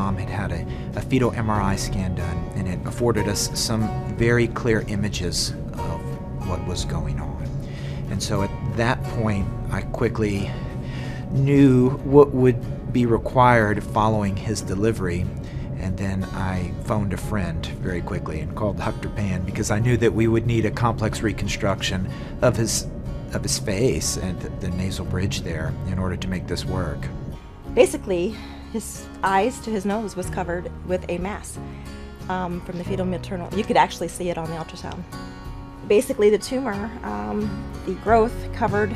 mom had had a fetal MRI scan done, and it afforded us some very clear images of what was going on. And so at that point, I quickly knew what would be required following his delivery. And then I phoned a friend very quickly and called Dr. Pan, because I knew that we would need a complex reconstruction of his face and the nasal bridge there in order to make this work. Basically, his eyes to his nose was covered with a mass from the fetal maternal. You could actually see it on the ultrasound. Basically, the tumor, the growth covered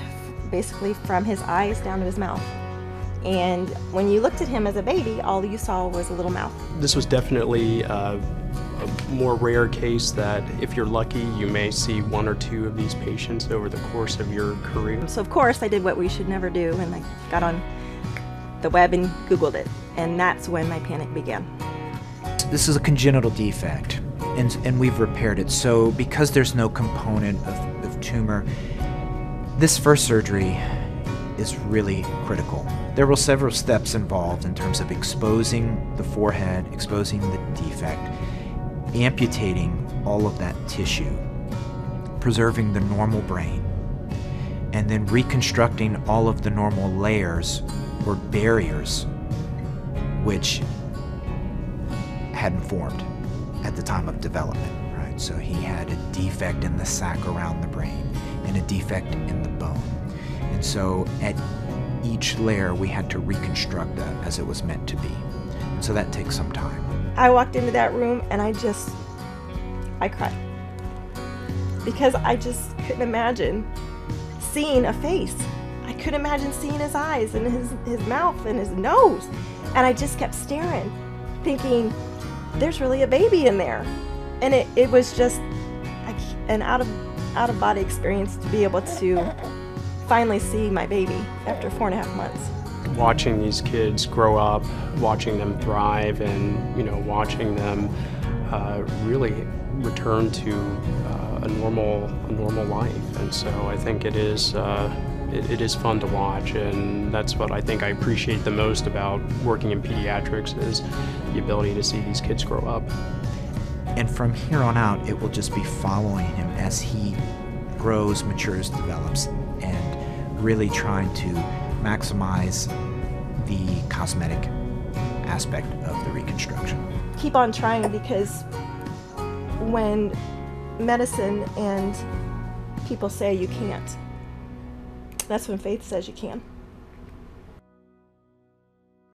basically from his eyes down to his mouth. And when you looked at him as a baby, all you saw was a little mouth. This was definitely a more rare case that if you're lucky, you may see one or two of these patients over the course of your career. So of course I did what we should never do, and I got on the web and Googled it, and that's when my panic began. This is a congenital defect, and we've repaired it. So because there's no component of tumor, this first surgery is really critical. There were several steps involved in terms of exposing the forehead, exposing the defect, amputating all of that tissue, preserving the normal brain, and then reconstructing all of the normal layers or barriers which hadn't formed at the time of development, right? So he had a defect in the sac around the brain and a defect in the bone. And so at each layer we had to reconstruct that as it was meant to be. And so that takes some time. I walked into that room and I cried. Because I just couldn't imagine seeing a face. I couldn't imagine seeing his eyes and his mouth and his nose. And I just kept staring, thinking, there's really a baby in there. And it was just an out-of-body experience to be able to finally see my baby after 4.5 months. Watching these kids grow up, watching them thrive, and watching them really return to a normal life. And so I think it is fun to watch, and that's what I think I appreciate the most about working in pediatrics, is the ability to see these kids grow up. And from here on out, it will just be following him as he grows, matures, develops, and really trying to maximize the cosmetic aspect of the reconstruction. Keep on trying, because when medicine and people say you can't, that's when faith says you can.